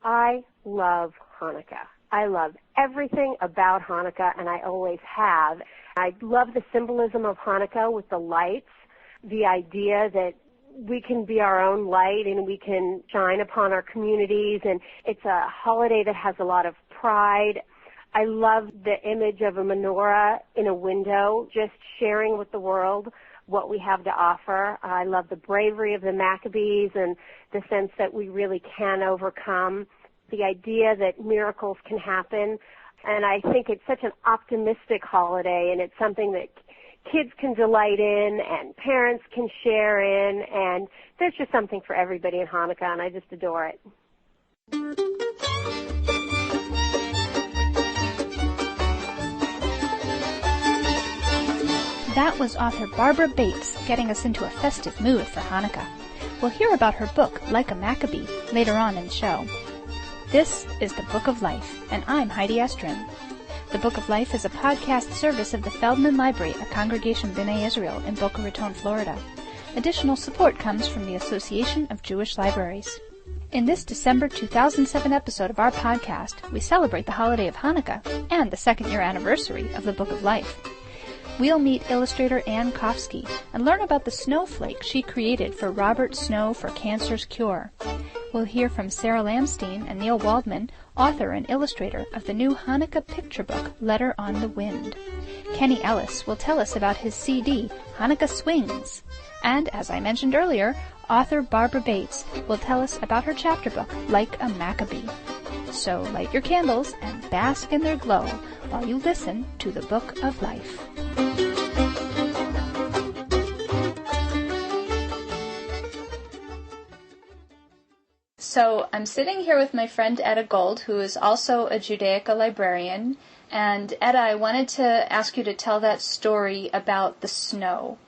I love Hanukkah. I love everything about Hanukkah, and I always have. I love the symbolism of Hanukkah with the lights, the idea that we can be our own light and we can shine upon our communities, and it's a holiday that has a lot of pride. I love the image of a menorah in a window, just sharing with the world what we have to offer. I love the bravery of the Maccabees and the sense that we really can overcome, the idea that miracles can happen. And I think it's such an optimistic holiday, and it's something that kids can delight in and parents can share in, and there's just something for everybody in Hanukkah, and I just adore it. That was author Barbara Bates getting us into a festive mood for Hanukkah. We'll hear about her book, Like a Maccabee, later on in the show. This is The Book of Life, and I'm Heidi Estrin. The Book of Life is a podcast service of the Feldman Library, a congregation B'nai Israel in Boca Raton, Florida. Additional support comes from the Association of Jewish Libraries. In this December 2007 episode of our podcast, we celebrate the holiday of Hanukkah and the second-year anniversary of the Book of Life. We'll meet illustrator Ann Kofsky and learn about the snowflake she created for Robert Snow for Cancer's Cure. We'll hear from Sarah Lamstein and Neil Waldman, author and illustrator of the new Hanukkah picture book, Letter on the Wind. Kenny Ellis will tell us about his CD, Hanukkah Swings. And, as I mentioned earlier, author Barbara Bates will tell us about her chapter book, Like a Maccabee. So light your candles and bask in their glow while you listen to the Book of Life. So I'm sitting here with my friend Etta Gold, who is also a Judaica librarian. And Etta, I wanted to ask you to tell that story about the snow.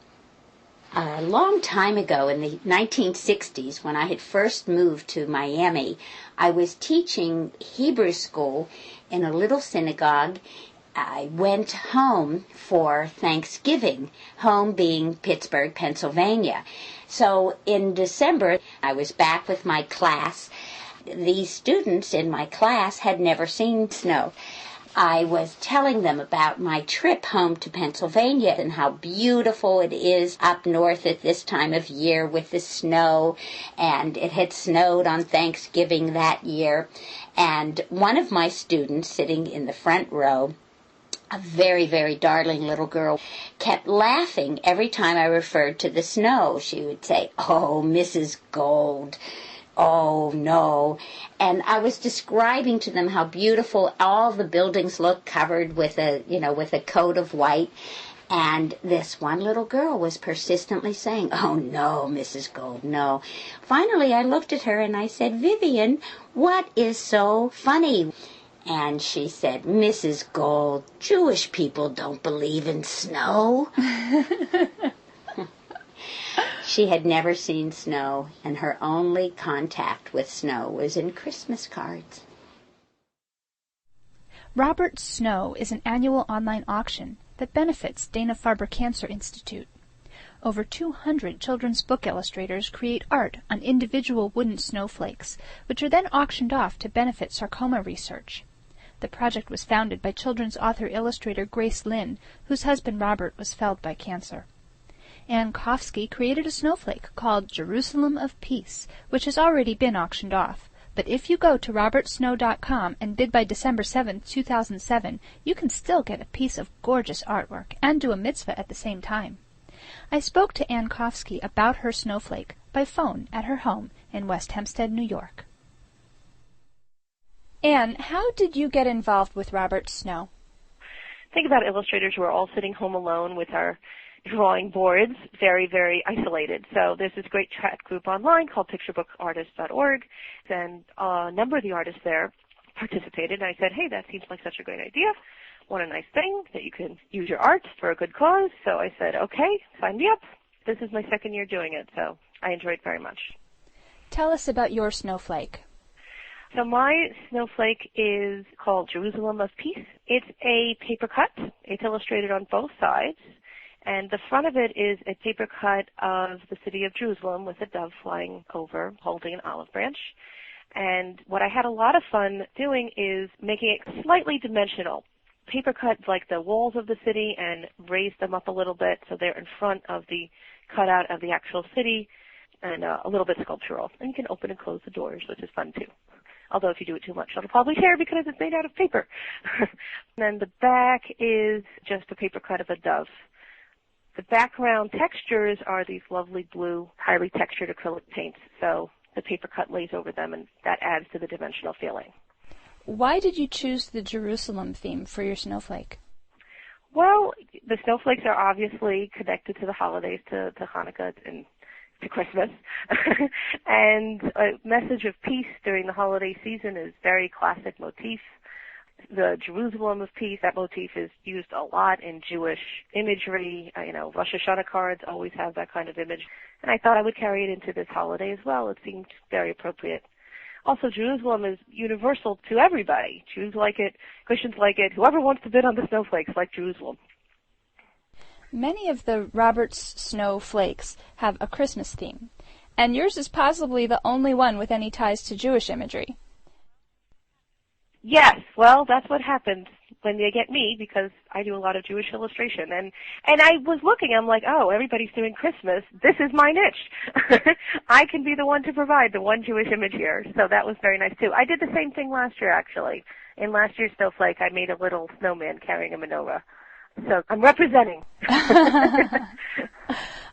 A long time ago, in the 1960s, when I had first moved to Miami, I was teaching Hebrew school in a little synagogue. I went home for Thanksgiving, home being Pittsburgh, Pennsylvania. So in December, I was back with my class. These students in my class had never seen snow. I was telling them about my trip home to Pennsylvania and how beautiful it is up north at this time of year with the snow, and it had snowed on Thanksgiving that year. And one of my students sitting in the front row, a very, very darling little girl, kept laughing every time I referred to the snow. She would say, "Oh, Mrs. Gold, oh, no." And I was describing to them how beautiful all the buildings look, covered with a coat of white. And this one little girl was persistently saying, "Oh, no, Mrs. Gold, no." Finally, I looked at her and I said, "Vivian, what is so funny?" And she said, "Mrs. Gold, Jewish people don't believe in snow." She had never seen snow, and her only contact with snow was in Christmas cards. Robert Snow is an annual online auction that benefits Dana-Farber Cancer Institute. Over 200 children's book illustrators create art on individual wooden snowflakes, which are then auctioned off to benefit sarcoma research. The project was founded by children's author-illustrator Grace Lynn, whose husband Robert was felled by cancer. Ann Kofsky created a snowflake called Jerusalem of Peace, which has already been auctioned off. But if you go to robertsnow.com and bid by December 7, 2007, you can still get a piece of gorgeous artwork and do a mitzvah at the same time. I spoke to Ann Kofsky about her snowflake by phone at her home in West Hempstead, New York. Ann, how did you get involved with Robert Snow? Think about illustrators who are all sitting home alone with our drawing boards, very, very isolated. So there's this great chat group online called picturebookartists.org, and a number of the artists there participated. And I said, "Hey, that seems like such a great idea. What a nice thing that you can use your art for a good cause." So I said, "Okay, sign me up." This is my second year doing it, so I enjoy it very much. Tell us about your snowflake. So my snowflake is called Jerusalem of Peace. It's a paper cut. It's illustrated on both sides. And the front of it is a paper cut of the city of Jerusalem with a dove flying over, holding an olive branch. And what I had a lot of fun doing is making it slightly dimensional. Paper cut like the walls of the city and raise them up a little bit so they're in front of the cutout of the actual city, and a little bit sculptural. And you can open and close the doors, which is fun too. Although if you do it too much, it'll probably tear because it's made out of paper. And then the back is just a paper cut of a dove. The background textures are these lovely blue, highly textured acrylic paints. So the paper cut lays over them, and that adds to the dimensional feeling. Why did you choose the Jerusalem theme for your snowflake? Well, the snowflakes are obviously connected to the holidays, to Hanukkah and to Christmas. And a message of peace during the holiday season is very classic motif. The Jerusalem of peace, that motif is used a lot in Jewish imagery. Rosh Hashanah cards always have that kind of image. And I thought I would carry it into this holiday as well. It seemed very appropriate. Also, Jerusalem is universal to everybody. Jews like it, Christians like it, whoever wants to bid on the snowflakes like Jerusalem. Many of the Roberts snowflakes have a Christmas theme, and yours is possibly the only one with any ties to Jewish imagery. Yes, well, that's what happens when they get me, because I do a lot of Jewish illustration. And I was looking, I'm like, oh, everybody's doing Christmas. This is my niche. I can be the one to provide the one Jewish image here. So that was very nice, too. I did the same thing last year, actually. In last year's snowflake, I made a little snowman carrying a menorah. So I'm representing.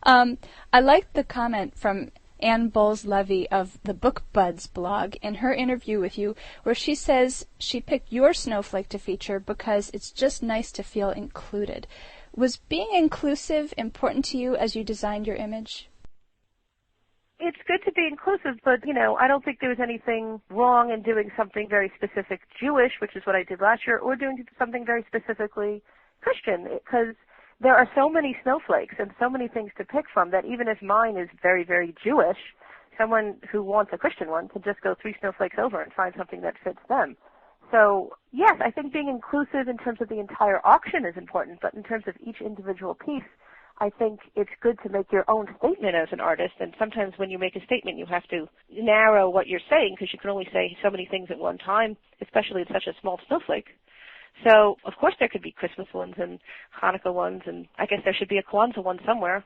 I liked the comment from Ann Bowles-Levy of the Book Buds blog in her interview with you, where she says she picked your snowflake to feature because it's just nice to feel included. Was being inclusive important to you as you designed your image? It's good to be inclusive, but, I don't think there was anything wrong in doing something very specific Jewish, which is what I did last year, or doing something very specifically Christian, because there are so many snowflakes and so many things to pick from that even if mine is very, very Jewish, someone who wants a Christian one can just go 3 snowflakes over and find something that fits them. So, yes, I think being inclusive in terms of the entire auction is important, but in terms of each individual piece, I think it's good to make your own statement as an artist, and sometimes when you make a statement, you have to narrow what you're saying because you can only say so many things at one time, especially in such a small snowflake. So, of course, there could be Christmas ones and Hanukkah ones, and I guess there should be a Kwanzaa one somewhere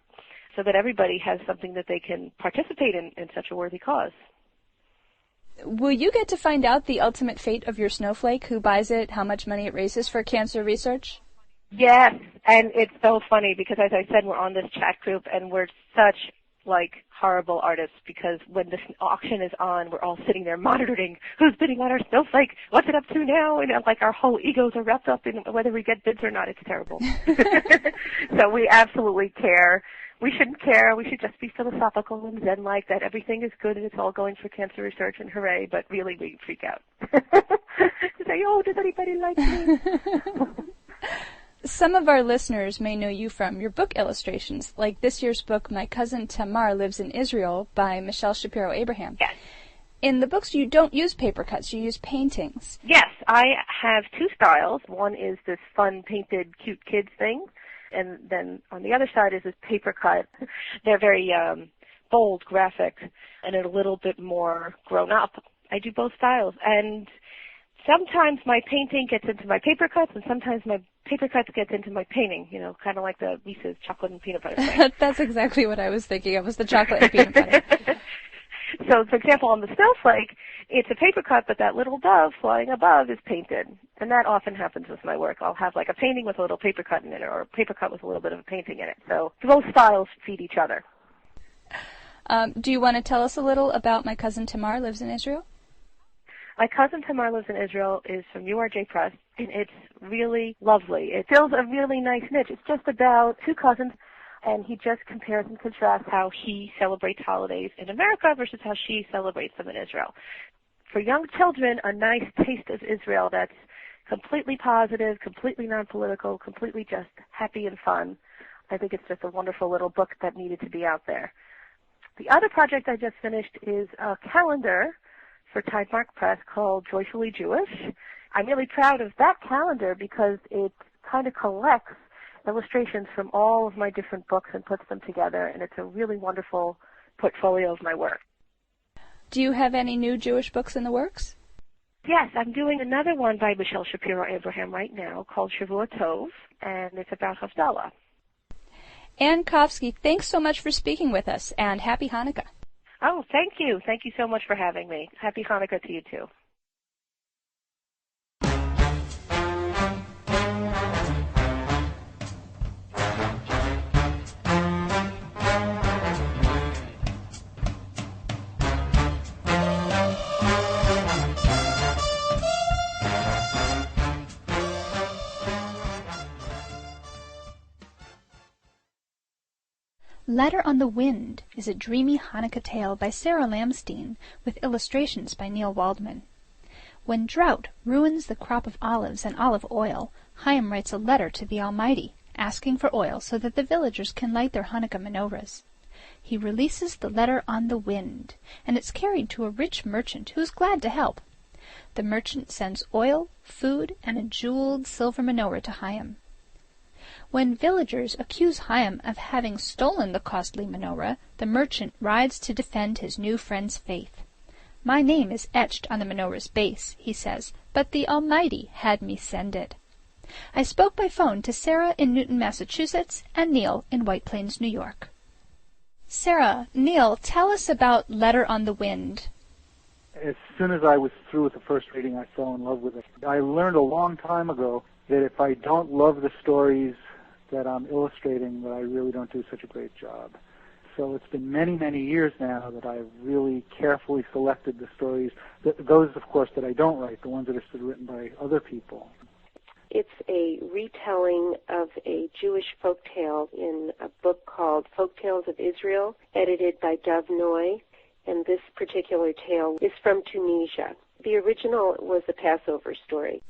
so that everybody has something that they can participate in such a worthy cause. Will you get to find out the ultimate fate of your snowflake, who buys it, how much money it raises for cancer research? Yes, and it's so funny because, as I said, we're on this chat group, and we're such horrible artists because when this auction is on, we're all sitting there monitoring who's bidding on our snowflake, what's it up to now, and our whole egos are wrapped up in whether we get bids or not. It's terrible. So we absolutely care. We shouldn't care. We should just be philosophical and zen-like that everything is good and it's all going for cancer research and hooray, but really we freak out. Say, oh, does anybody like me? Some of our listeners may know you from your book illustrations, like this year's book, My Cousin Tamar Lives in Israel, by Michelle Shapiro-Abraham. Yes. In the books, you don't use paper cuts, you use paintings. Yes, I have 2 styles. One is this fun, painted, cute kids thing, and then on the other side is this paper cut. They're very bold, graphic, and a little bit more grown up. I do both styles, and sometimes my painting gets into my paper cuts, and sometimes my paper cuts gets into my painting, kind of like the Reese's chocolate and peanut butter thing. That's exactly what I was thinking of, was the chocolate and peanut butter. So, for example, on the snowflake, it's a paper cut, but that little dove flying above is painted. And that often happens with my work. I'll have a painting with a little paper cut in it, or a paper cut with a little bit of a painting in it. So both styles feed each other. Do you want to tell us a little about My Cousin Tamar Lives in Israel? My Cousin Tamar Lives in Israel is from URJ Press, and it's really lovely. It fills a really nice niche. It's just about 2 cousins, and he just compares and contrasts how he celebrates holidays in America versus how she celebrates them in Israel. For young children, a nice taste of Israel that's completely positive, completely non-political, completely just happy and fun. I think it's just a wonderful little book that needed to be out there. The other project I just finished is a calendar for Tidemark Press called Joyfully Jewish. I'm really proud of that calendar because it kind of collects illustrations from all of my different books and puts them together, and it's a really wonderful portfolio of my work. Do you have any new Jewish books in the works? Yes, I'm doing another one by Michelle Shapiro-Abraham right now called Shavua Tov, and it's about Havdalah. Ann Kofsky, thanks so much for speaking with us, and Happy Hanukkah. Oh, thank you. Thank you so much for having me. Happy Hanukkah to you, too. Letter on the Wind is a dreamy Hanukkah tale by Sarah Lamstein with illustrations by Neil Waldman. When drought ruins the crop of olives and olive oil, Chaim writes a letter to the Almighty, asking for oil so that the villagers can light their Hanukkah menorahs. He releases the letter on the wind, and it's carried to a rich merchant who is glad to help. The merchant sends oil, food, and a jeweled silver menorah to Chaim. When villagers accuse Chaim of having stolen the costly menorah, the merchant rides to defend his new friend's faith. "My name is etched on the menorah's base," he says, "but the Almighty had me send it." I spoke by phone to Sarah in Newton, Massachusetts, and Neil in White Plains, New York. Sarah, Neil, tell us about Letter on the Wind. As soon as I was through with the first reading, I fell in love with it. I learned a long time ago that if I don't love the stories that I'm illustrating, that I really don't do such a great job. So it's been many, many years now that I've really carefully selected the stories, those, of course, that I don't write, the ones that are still written by other people. It's a retelling of a Jewish folktale in a book called Folktales of Israel, edited by Dov Noy, and this particular tale is from Tunisia. The original was a Passover story.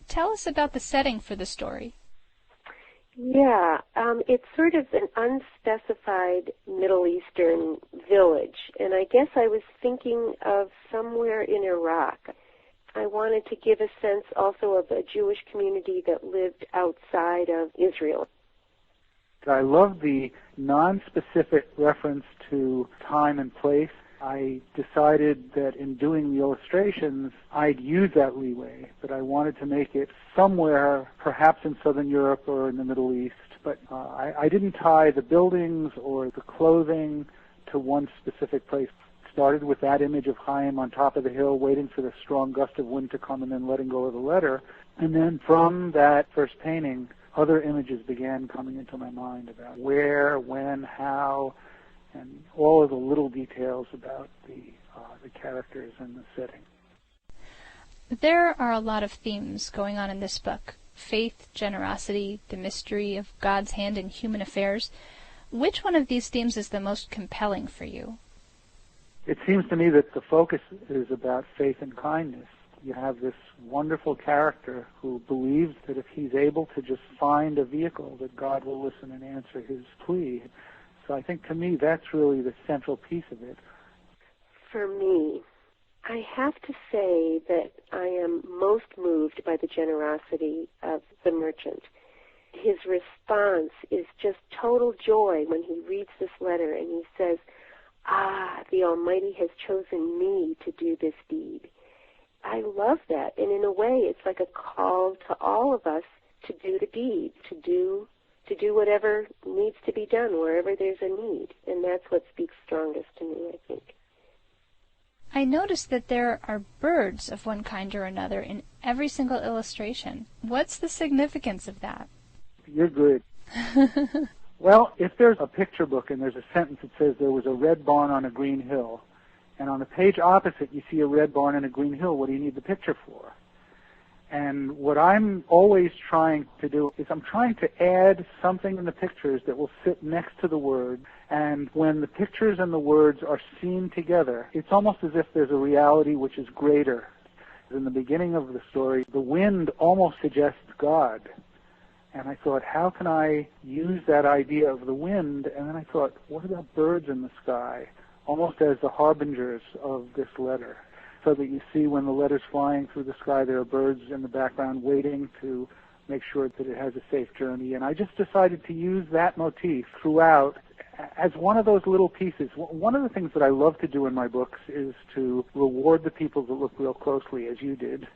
Tell us about the setting for the story. Yeah, it's sort of an unspecified Middle Eastern village, and I guess I was thinking of somewhere in Iraq. I wanted to give a sense also of a Jewish community that lived outside of Israel. I love the non-specific reference to time and place. I decided that in doing the illustrations, I'd use that leeway, but I wanted to make it somewhere, perhaps in Southern Europe or in the Middle East. But I didn't tie the buildings or the clothing to one specific place. Started with that image of Chaim on top of the hill, waiting for the strong gust of wind to come and then letting go of the letter. And then from that first painting, other images began coming into my mind about where, when, how, and all of the little details about the characters and the setting. There are a lot of themes going on in this book: faith, generosity, the mystery of God's hand in human affairs. Which one of these themes is the most compelling for you? It seems to me that the focus is about faith and kindness. You have this wonderful character who believes that if he's able to just find a vehicle, that God will listen and answer his plea. So I think to me that's really the central piece of it. For me, I have to say that I am most moved by the generosity of the merchant. His response is just total joy when he reads this letter and he says, the Almighty has chosen me to do this deed. I love that, and in a way it's like a call to all of us to do the deed, to do whatever needs to be done wherever there's a need, and that's what speaks strongest to me, I think. I noticed that there are birds of one kind or another in every single illustration. What's the significance of that? You're good. Well, if there's a picture book and there's a sentence that says there was a red barn on a green hill, and on the page opposite you see a red barn and a green hill, what do you need the picture for? And what I'm always trying to do is I'm trying to add something in the pictures that will sit next to the word, and when the pictures and the words are seen together, it's almost as if there's a reality which is greater. In the beginning of the story, the wind almost suggests God. And I thought, how can I use that idea of the wind? And then I thought, what about birds in the sky, almost as the harbingers of this letter, so that you see when the letter's flying through the sky, there are birds in the background waiting to make sure that it has a safe journey. And I just decided to use that motif throughout, as one of those little pieces. One of the things that I love to do in my books is to reward the people that look real closely, as you did.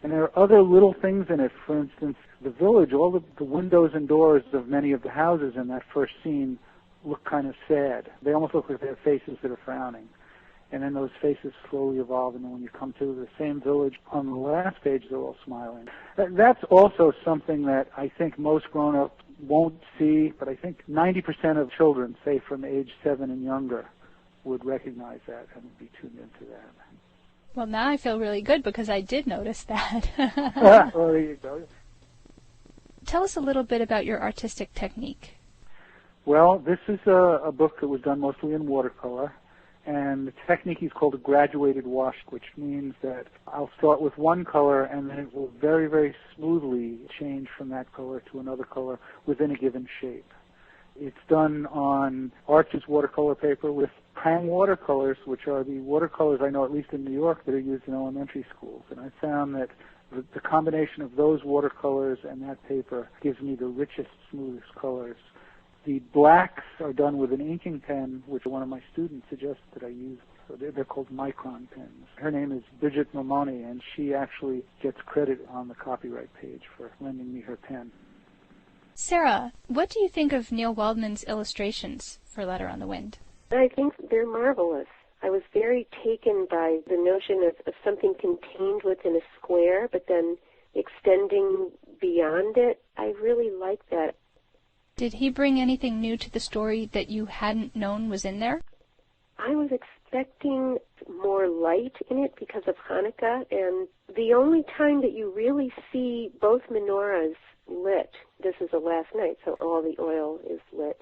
And there are other little things in it. For instance, the village, all the windows and doors of many of the houses in that first scene look kind of sad. They almost look like they have faces that are frowning. And then those faces slowly evolve, and then when you come to the same village on the last page, they're all smiling. That's also something that I think most grown-ups won't see, but I think 90% of children, say from age 7 and younger, would recognize that and be tuned into that. Well, now I feel really good because I did notice that. Well, there you go. Tell us a little bit about your artistic technique. Well, this is a book that was done mostly in watercolor, and the technique is called a graduated wash, which means that I'll start with one color and then it will very, very smoothly change from that color to another color within a given shape. It's done on Arches watercolor paper with Prang watercolors, which are the watercolors I know, at least in New York, that are used in elementary schools. And I found that the combination of those watercolors and that paper gives me the richest, smoothest colors. The blacks are done with an inking pen, which one of my students suggested that I use. So they're called micron pens. Her name is Bridget Mamoni, and she actually gets credit on the copyright page for lending me her pen. Sarah, what do you think of Neil Waldman's illustrations for Letter on the Wind? I think they're marvelous. I was very taken by the notion of something contained within a square, but then extending beyond it. I really like that. Did he bring anything new to the story that you hadn't known was in there? I was expecting more light in it because of Hanukkah, and the only time that you really see both menorahs lit, this is the last night, so all the oil is lit,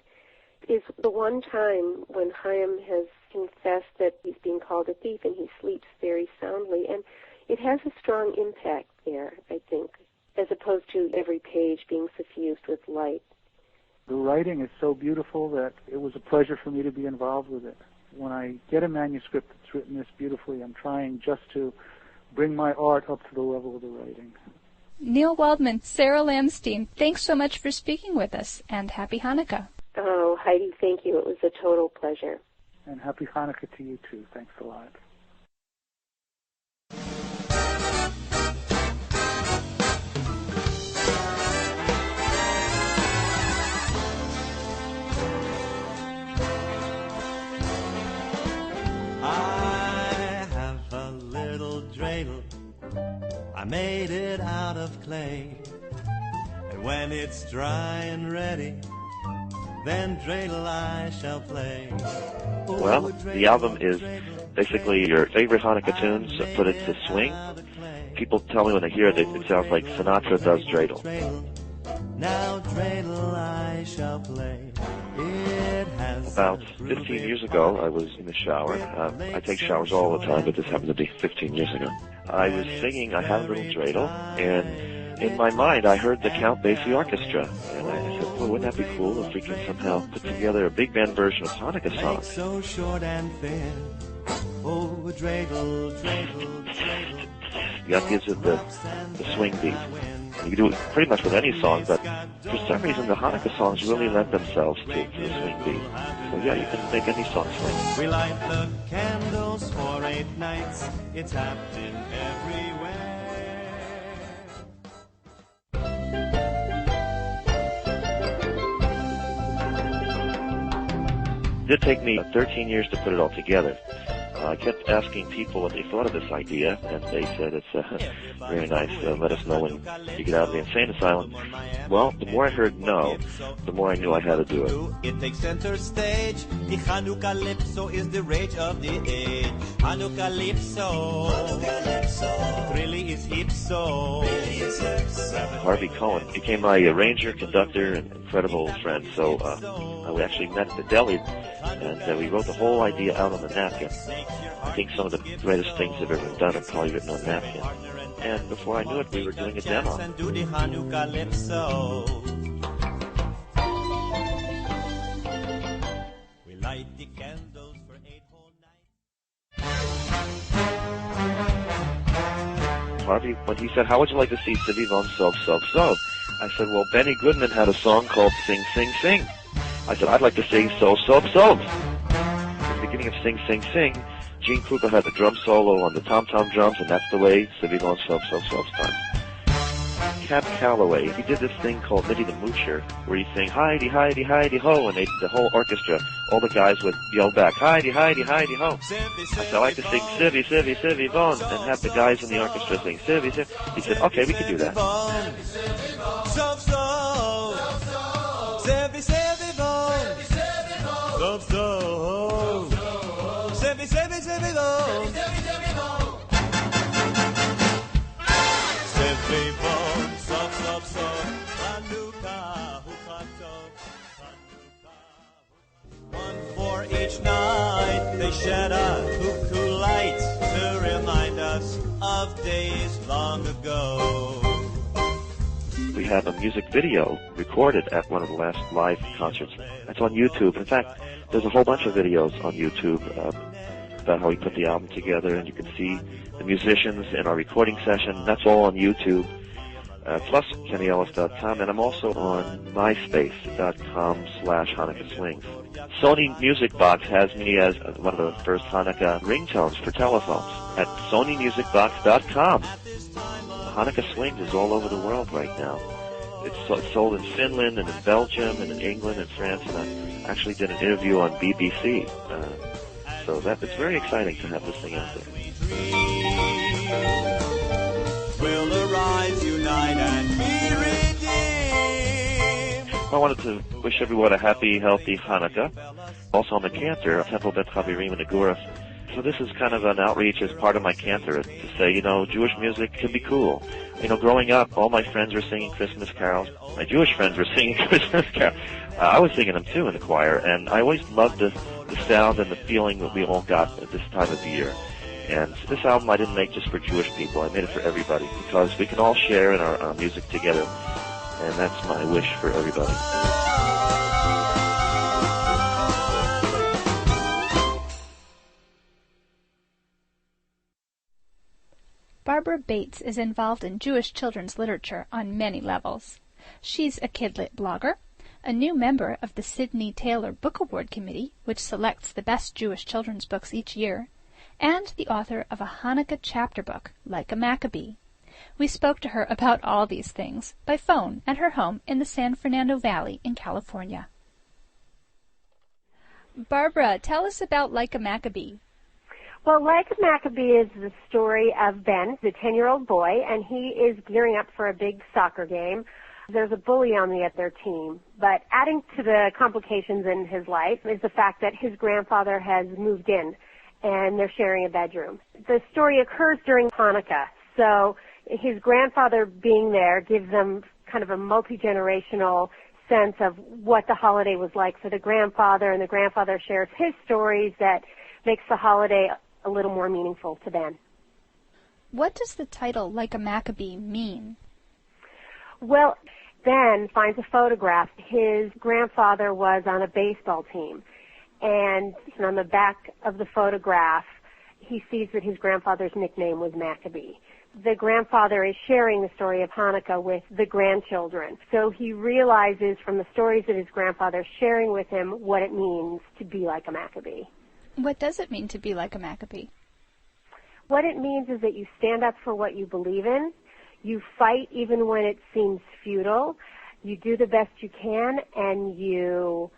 is the one time when Chaim has confessed that he's being called a thief and he sleeps very soundly. And it has a strong impact there, I think, as opposed to every page being suffused with light. The writing is so beautiful that it was a pleasure for me to be involved with it. When I get a manuscript that's written this beautifully, I'm trying just to bring my art up to the level of the writing. Neil Waldman, Sarah Lamstein, thanks so much for speaking with us, and happy Hanukkah. Oh, Heidi, thank you. It was a total pleasure. And happy Hanukkah to you, too. Thanks a lot. I have a little dreidel. I made it out of clay. And when it's dry and ready, then dreidel I shall play. Well, the album is basically your favorite Hanukkah tunes put into swing. People tell me when they hear it, it sounds like Sinatra does dreidel. Now dreidel I shall play. It has About 15 years ago, I was in the shower. I take showers all the time, but this happened to be 15 years ago. I was singing I Have a Little Dreidel, and in my mind I heard the Count Basie Orchestra. And I said, well, wouldn't that be cool if we can somehow put together a big band version of Hanukkah songs? so short and thin. Oh, dreidel, dreidel, dreidel. That gives it the swing beat. You can do it pretty much with any song, but for some reason the Hanukkah songs really lend themselves to the swing beat. So yeah, you can make any song swing. We light the candles for 8 nights. It's happening everywhere. It did take me 13 years to put it all together. I kept asking people what they thought of this idea, and they said it's very nice. Let us know when you get out of the insane asylum. Well, the more I heard no, the more I knew I had to do it. It takes center stage. The Hanukkah Calypso is the rage of the age. Hanukkah Calypso really is ipso. Harvey Cohen became my arranger, conductor, and incredible friend. So we actually met at the deli, and we wrote the whole idea out on the napkin. I think some of the greatest things I've ever done are probably written on napkin. And before I knew it, we were doing a demo. We light the candles for 8 whole nights. Harvey, when he said, how would you like to see Sivi Von So? I said, well, Benny Goodman had a song called Sing, Sing, Sing. I said, I'd like to sing So, So, So. At the beginning of Sing, Sing, Sing, Gene Krupa had the drum solo on the tom-tom drums, and that's the way Sivvy Vaughan So, So, So starts. Cab Calloway, he did this thing called Mitty the Moocher, where he sang Heidi, Heidi, Heidi, Ho, and the whole orchestra, all the guys would yell back, Heidi, Heidi, Heidi, Ho. I said, I like to sing Sivvy, Sivvy, Sivvy Vaughan, and have the guys in the orchestra sing Sivvy, Sivvy. He said, okay, we can do that. Sivvy, Sivvy Vaughan, Sov, so, Sivvy, Sivvy, Sivvy Vaughan, Sivvy Vaughan. One for each night, they shed a cuckoo light to remind us of days long ago. We have a music video recorded at one of the last live concerts. That's on YouTube. In fact, there's a whole bunch of videos on YouTube about how we put the album together, and you can see the musicians in our recording session. That's all on YouTube. Plus KennyEllis.com, and I'm also on MySpace.com/Hanukkah Swings. Sony Music Box has me as one of the first Hanukkah ringtones for telephones at SonyMusicBox.com. Hanukkah Swings is all over the world right now. It's sold in Finland and in Belgium and in England and France, and I actually did an interview on BBC. So it's very exciting to have this thing out there. Will arise, unite, and be redeemed. I wanted to wish everyone a happy, healthy Hanukkah. Also, I'm a cantor, Temple Bet Chavirim in Agura. So this is kind of an outreach as part of my cantor to say, Jewish music can be cool. Growing up, all my friends were singing Christmas carols. My Jewish friends were singing Christmas carols. I was singing them too in the choir, and I always loved the sound and the feeling that we all got at this time of the year. And this album I didn't make just for Jewish people. I made it for everybody because we can all share in our music together. And that's my wish for everybody. Barbara Bates is involved in Jewish children's literature on many levels. She's a Kidlit blogger, a new member of the Sidney Taylor Book Award Committee, which selects the best Jewish children's books each year, and the author of a Hanukkah chapter book, Like a Maccabee. We spoke to her about all these things by phone at her home in the San Fernando Valley in California. Barbara, tell us about Like a Maccabee. Well, Like a Maccabee is the story of Ben, the 10-year-old boy, and he is gearing up for a big soccer game. There's a bully on the other team, but adding to the complications in his life is the fact that his grandfather has moved in, and they're sharing a bedroom. The story occurs during Hanukkah, so his grandfather being there gives them kind of a multi-generational sense of what the holiday was like for the grandfather, and the grandfather shares his stories that makes the holiday a little more meaningful to Ben. What does the title Like a Maccabee mean? Well, Ben finds a photograph. His grandfather was on a baseball team, and on the back of the photograph, he sees that his grandfather's nickname was Maccabee. The grandfather is sharing the story of Hanukkah with the grandchildren, so he realizes from the stories that his grandfather's sharing with him what it means to be like a Maccabee. What does it mean to be like a Maccabee? What it means is that you stand up for what you believe in, you fight even when it seems futile, you do the best you can, and you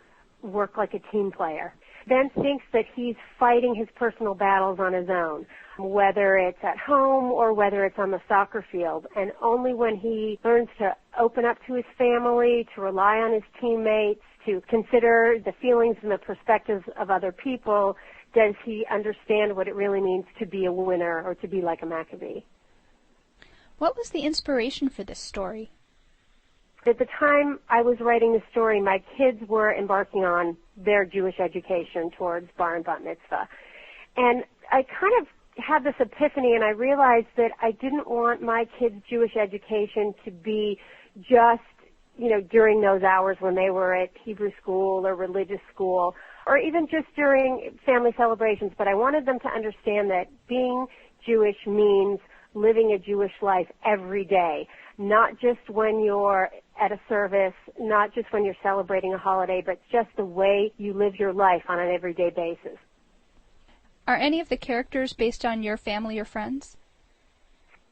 work like a team player. Ben thinks that he's fighting his personal battles on his own, whether it's at home or whether it's on the soccer field. And only when he learns to open up to his family, to rely on his teammates, to consider the feelings and the perspectives of other people, does he understand what it really means to be a winner or to be like a Maccabee. What was the inspiration for this story? At the time I was writing the story, my kids were embarking on their Jewish education towards bar and bat mitzvah. And I kind of had this epiphany, and I realized that I didn't want my kids' Jewish education to be just, during those hours when they were at Hebrew school or religious school, or even just during family celebrations. But I wanted them to understand that being Jewish means living a Jewish life every day, not just when you're at a service, not just when you're celebrating a holiday, but just the way you live your life on an everyday basis. Are any of the characters based on your family or friends?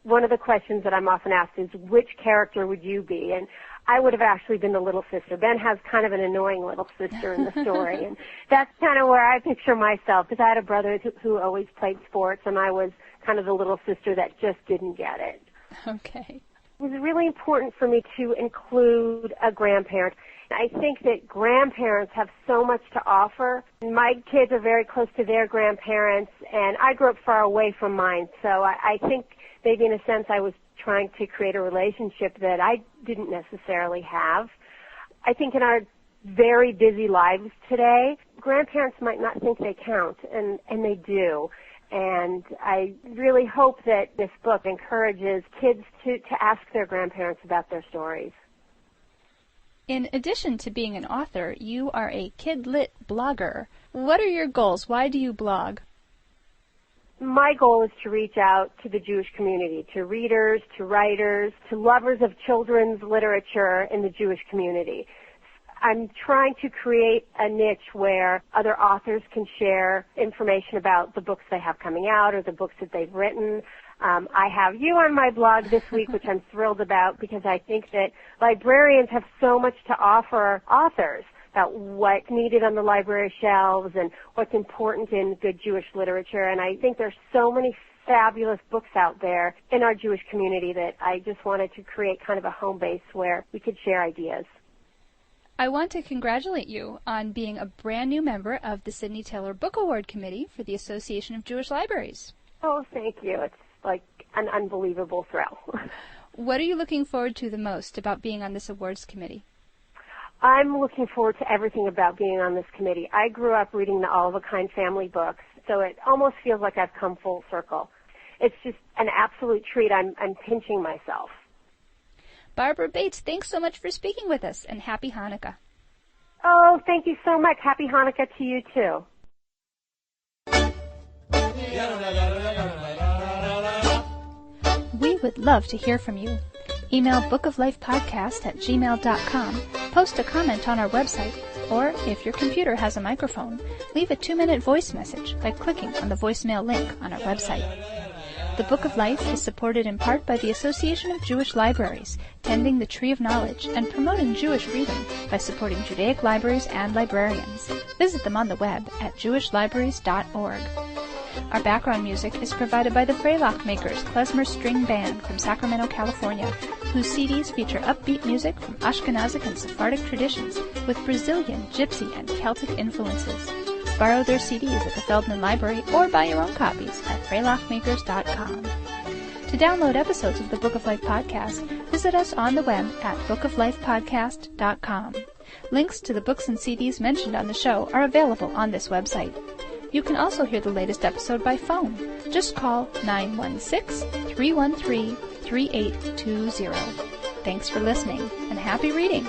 One of the questions that I'm often asked is, which character would you be? And I would have actually been the little sister. Ben has kind of an annoying little sister in the story, and that's kind of where I picture myself, because I had a brother who always played sports, and I was kind of the little sister that just didn't get it. Okay. It was really important for me to include a grandparent. I think that grandparents have so much to offer. My kids are very close to their grandparents, and I grew up far away from mine, so I think maybe in a sense I was trying to create a relationship that I didn't necessarily have. I think in our very busy lives today, grandparents might not think they count, and they do. And I really hope that this book encourages kids to ask their grandparents about their stories. In addition to being an author, you are a kid-lit blogger. What are your goals? Why do you blog? My goal is to reach out to the Jewish community, to readers, to writers, to lovers of children's literature in the Jewish community. I'm trying to create a niche where other authors can share information about the books they have coming out or the books that they've written. I have you on my blog this week, which I'm thrilled about, because I think that librarians have so much to offer authors about what's needed on the library shelves and what's important in good Jewish literature. And I think there's so many fabulous books out there in our Jewish community that I just wanted to create kind of a home base where we could share ideas. I want to congratulate you on being a brand new member of the Sidney Taylor Book Award Committee for the Association of Jewish Libraries. Oh, thank you. It's like an unbelievable thrill. What are you looking forward to the most about being on this awards committee? I'm looking forward to everything about being on this committee. I grew up reading the All of a Kind family books, so it almost feels like I've come full circle. It's just an absolute treat. I'm pinching myself. Barbara Bates, thanks so much for speaking with us, and happy Hanukkah. Oh, thank you so much. Happy Hanukkah to you, too. We would love to hear from you. Email bookoflifepodcast@gmail.com, post a comment on our website, or if your computer has a microphone, leave a 2-minute voice message by clicking on the voicemail link on our website. The Book of Life is supported in part by the Association of Jewish Libraries, tending the Tree of Knowledge and promoting Jewish reading by supporting Judaic libraries and librarians. Visit them on the web at jewishlibraries.org. Our background music is provided by the Freilich Makers Klezmer String Band from Sacramento, California, whose CDs feature upbeat music from Ashkenazic and Sephardic traditions with Brazilian, Gypsy, and Celtic influences. Borrow their CDs at the Feldman Library or buy your own copies at freilichmakers.com. To download episodes of the Book of Life podcast, visit us on the web at bookoflifepodcast.com. Links to the books and CDs mentioned on the show are available on this website. You can also hear the latest episode by phone. Just call 916-313-3820. Thanks for listening, and happy reading!